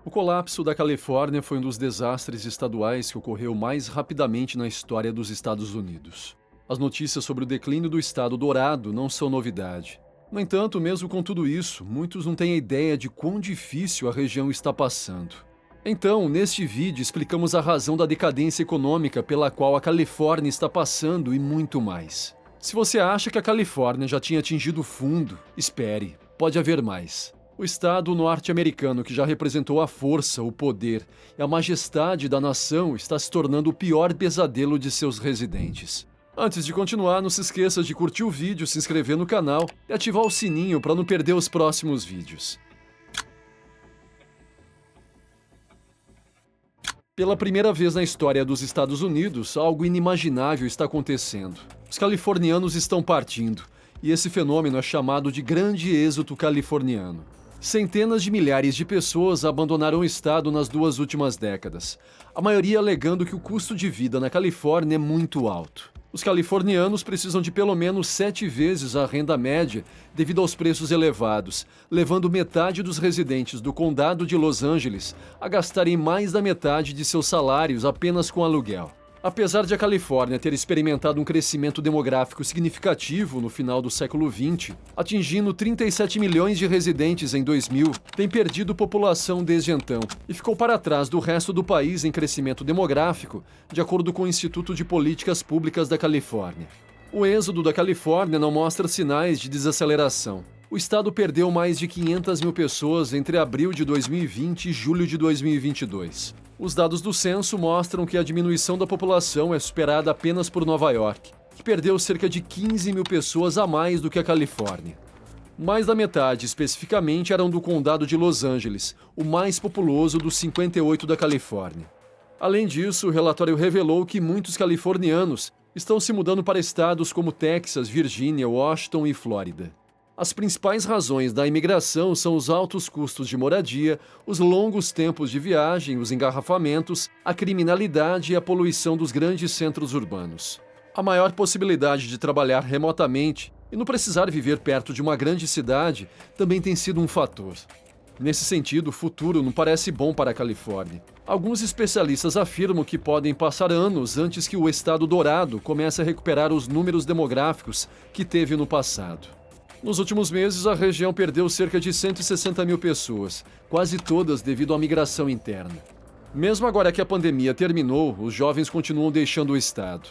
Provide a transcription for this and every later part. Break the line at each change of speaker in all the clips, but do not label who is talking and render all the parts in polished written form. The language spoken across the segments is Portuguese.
O colapso da Califórnia foi um dos desastres estaduais que ocorreu mais rapidamente na história dos Estados Unidos. As notícias sobre o declínio do estado dourado não são novidade. No entanto, mesmo com tudo isso, muitos não têm ideia de quão difícil a região está passando. Então, neste vídeo, explicamos a razão da decadência econômica pela qual a Califórnia está passando e muito mais. Se você acha que a Califórnia já tinha atingido o fundo, espere, pode haver mais. O estado norte-americano que já representou a força, o poder e a majestade da nação está se tornando o pior pesadelo de seus residentes. Antes de continuar, não se esqueça de curtir o vídeo, se inscrever no canal e ativar o sininho para não perder os próximos vídeos. Pela primeira vez na história dos Estados Unidos, algo inimaginável está acontecendo. Os californianos estão partindo, e esse fenômeno é chamado de Grande Êxodo Californiano. Centenas de milhares de pessoas abandonaram o estado nas 2 últimas décadas, a maioria alegando que o custo de vida na Califórnia é muito alto. Os californianos precisam de pelo menos 7 vezes a renda média devido aos preços elevados, levando metade dos residentes do condado de Los Angeles a gastarem mais da metade de seus salários apenas com aluguel. Apesar de a Califórnia ter experimentado um crescimento demográfico significativo no final do século XX, atingindo 37 milhões de residentes em 2000, tem perdido população desde então e ficou para trás do resto do país em crescimento demográfico, de acordo com o Instituto de Políticas Públicas da Califórnia. O êxodo da Califórnia não mostra sinais de desaceleração. O estado perdeu mais de 500 mil pessoas entre abril de 2020 e julho de 2022. Os dados do censo mostram que a diminuição da população é superada apenas por Nova York, que perdeu cerca de 15 mil pessoas a mais do que a Califórnia. Mais da metade, especificamente, eram do condado de Los Angeles, o mais populoso dos 58 da Califórnia. Além disso, o relatório revelou que muitos californianos estão se mudando para estados como Texas, Virgínia, Washington e Flórida. As principais razões da imigração são os altos custos de moradia, os longos tempos de viagem, os engarrafamentos, a criminalidade e a poluição dos grandes centros urbanos. A maior possibilidade de trabalhar remotamente e não precisar viver perto de uma grande cidade também tem sido um fator. Nesse sentido, o futuro não parece bom para a Califórnia. Alguns especialistas afirmam que podem passar anos antes que o estado dourado comece a recuperar os números demográficos que teve no passado. Nos últimos meses, a região perdeu cerca de 160 mil pessoas, quase todas devido à migração interna. Mesmo agora que a pandemia terminou, os jovens continuam deixando o estado.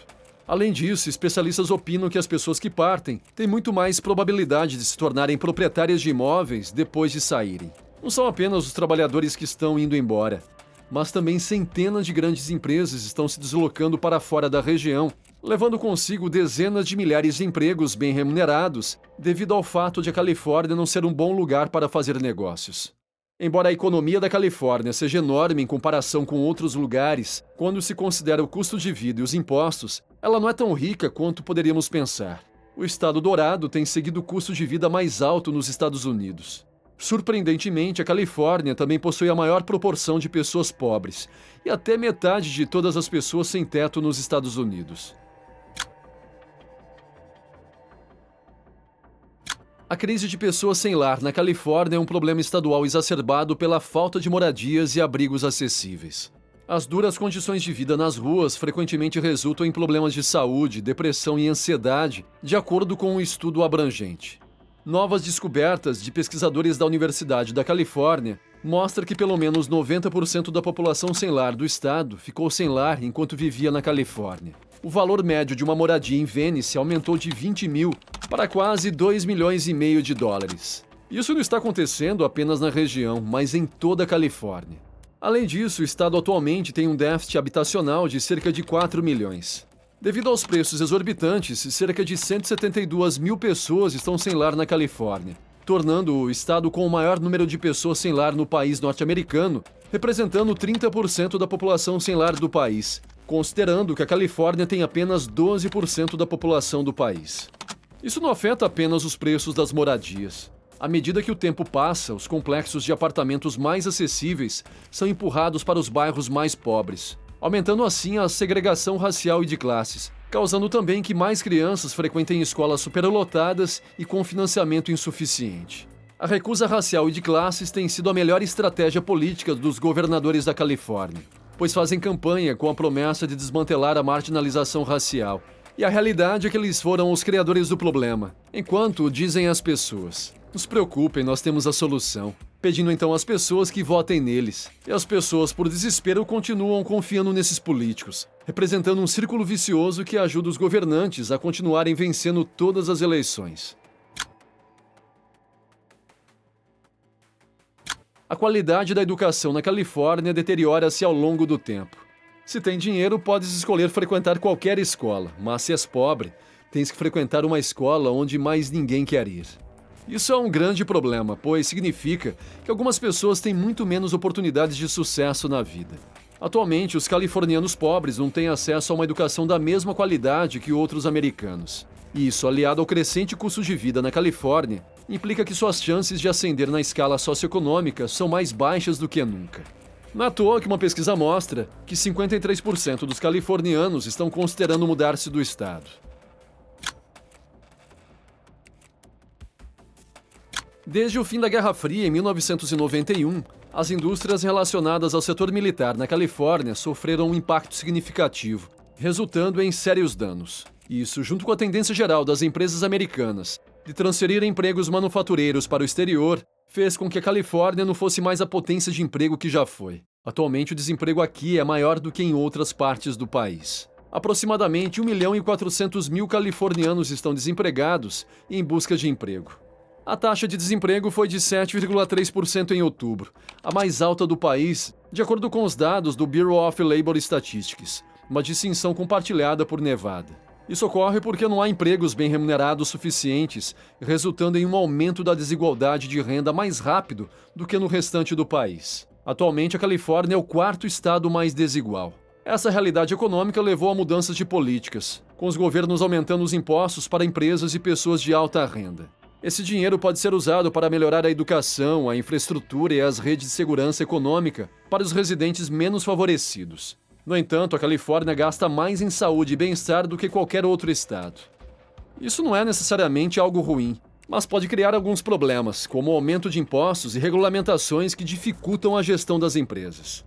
Além disso, especialistas opinam que as pessoas que partem têm muito mais probabilidade de se tornarem proprietárias de imóveis depois de saírem. Não são apenas os trabalhadores que estão indo embora, mas também centenas de grandes empresas estão se deslocando para fora da região, levando consigo dezenas de milhares de empregos bem remunerados, devido ao fato de a Califórnia não ser um bom lugar para fazer negócios. Embora a economia da Califórnia seja enorme em comparação com outros lugares, quando se considera o custo de vida e os impostos, ela não é tão rica quanto poderíamos pensar. O estado dourado tem seguido o custo de vida mais alto nos Estados Unidos. Surpreendentemente, a Califórnia também possui a maior proporção de pessoas pobres, e até metade de todas as pessoas sem teto nos Estados Unidos. A crise de pessoas sem lar na Califórnia é um problema estadual exacerbado pela falta de moradias e abrigos acessíveis. As duras condições de vida nas ruas frequentemente resultam em problemas de saúde, depressão e ansiedade, de acordo com um estudo abrangente. Novas descobertas de pesquisadores da Universidade da Califórnia mostram que pelo menos 90% da população sem lar do estado ficou sem lar enquanto vivia na Califórnia. O valor médio de uma moradia em Venice aumentou de 20 mil para quase 2,5 milhões de dólares. Isso não está acontecendo apenas na região, mas em toda a Califórnia. Além disso, o estado atualmente tem um déficit habitacional de cerca de 4 milhões. Devido aos preços exorbitantes, cerca de 172 mil pessoas estão sem lar na Califórnia, tornando o estado com o maior número de pessoas sem lar no país norte-americano, representando 30% da população sem lar do país, considerando que a Califórnia tem apenas 12% da população do país. Isso não afeta apenas os preços das moradias. À medida que o tempo passa, os complexos de apartamentos mais acessíveis são empurrados para os bairros mais pobres, aumentando assim a segregação racial e de classes, causando também que mais crianças frequentem escolas superlotadas e com financiamento insuficiente. A recusa racial e de classes tem sido a melhor estratégia política dos governadores da Califórnia, pois fazem campanha com a promessa de desmantelar a marginalização racial. E a realidade é que eles foram os criadores do problema, enquanto dizem às pessoas: "Não se preocupem, nós temos a solução", pedindo então às pessoas que votem neles. E as pessoas, por desespero, continuam confiando nesses políticos, representando um círculo vicioso que ajuda os governantes a continuarem vencendo todas as eleições. A qualidade da educação na Califórnia deteriora-se ao longo do tempo. Se tem dinheiro, podes escolher frequentar qualquer escola, mas se és pobre, tens que frequentar uma escola onde mais ninguém quer ir. Isso é um grande problema, pois significa que algumas pessoas têm muito menos oportunidades de sucesso na vida. Atualmente, os californianos pobres não têm acesso a uma educação da mesma qualidade que outros americanos. E isso, aliado ao crescente custo de vida na Califórnia, implica que suas chances de ascender na escala socioeconômica são mais baixas do que nunca. Não é à toa que uma pesquisa mostra que 53% dos californianos estão considerando mudar-se do estado. Desde o fim da Guerra Fria, em 1991, as indústrias relacionadas ao setor militar na Califórnia sofreram um impacto significativo, resultando em sérios danos. Isso, junto com a tendência geral das empresas americanas de transferir empregos manufatureiros para o exterior, fez com que a Califórnia não fosse mais a potência de emprego que já foi. Atualmente, o desemprego aqui é maior do que em outras partes do país. Aproximadamente 1.400.000 californianos estão desempregados e em busca de emprego. A taxa de desemprego foi de 7,3% em outubro, a mais alta do país, de acordo com os dados do Bureau of Labor Statistics, uma distinção compartilhada por Nevada. Isso ocorre porque não há empregos bem remunerados suficientes, resultando em um aumento da desigualdade de renda mais rápido do que no restante do país. Atualmente, a Califórnia é o quarto estado mais desigual. Essa realidade econômica levou a mudanças de políticas, com os governos aumentando os impostos para empresas e pessoas de alta renda. Esse dinheiro pode ser usado para melhorar a educação, a infraestrutura e as redes de segurança econômica para os residentes menos favorecidos. No entanto, a Califórnia gasta mais em saúde e bem-estar do que qualquer outro estado. Isso não é necessariamente algo ruim, mas pode criar alguns problemas, como o aumento de impostos e regulamentações que dificultam a gestão das empresas.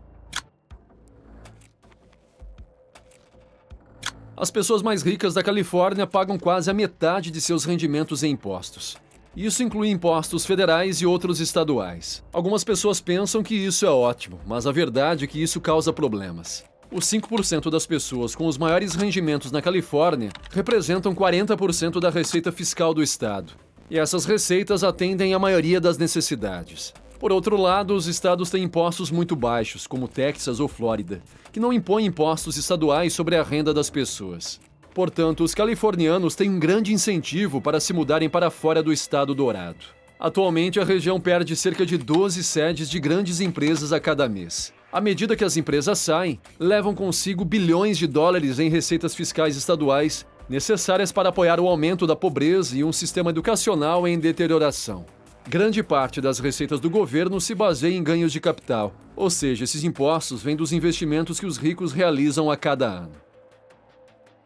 As pessoas mais ricas da Califórnia pagam quase a metade de seus rendimentos em impostos. Isso inclui impostos federais e outros estaduais. Algumas pessoas pensam que isso é ótimo, mas a verdade é que isso causa problemas. Os 5% das pessoas com os maiores rendimentos na Califórnia representam 40% da receita fiscal do estado. E essas receitas atendem à maioria das necessidades. Por outro lado, os estados têm impostos muito baixos, como Texas ou Flórida, que não impõem impostos estaduais sobre a renda das pessoas. Portanto, os californianos têm um grande incentivo para se mudarem para fora do estado dourado. Atualmente, a região perde cerca de 12 sedes de grandes empresas a cada mês. À medida que as empresas saem, levam consigo bilhões de dólares em receitas fiscais estaduais necessárias para apoiar o aumento da pobreza e um sistema educacional em deterioração. Grande parte das receitas do governo se baseia em ganhos de capital, ou seja, esses impostos vêm dos investimentos que os ricos realizam a cada ano.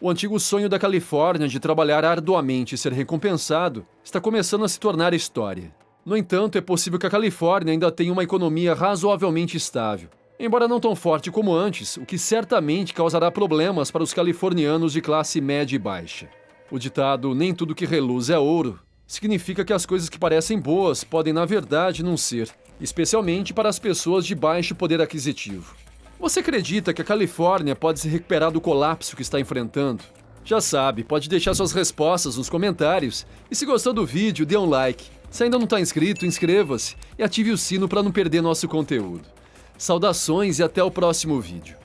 O antigo sonho da Califórnia de trabalhar arduamente e ser recompensado está começando a se tornar história. No entanto, é possível que a Califórnia ainda tenha uma economia razoavelmente estável, embora não tão forte como antes, o que certamente causará problemas para os californianos de classe média e baixa. O ditado "nem tudo que reluz é ouro" significa que as coisas que parecem boas podem na verdade não ser, especialmente para as pessoas de baixo poder aquisitivo. Você acredita que a Califórnia pode se recuperar do colapso que está enfrentando? Já sabe, pode deixar suas respostas nos comentários e se gostou do vídeo, dê um like. Se ainda não está inscrito, inscreva-se e ative o sino para não perder nosso conteúdo. Saudações e até o próximo vídeo.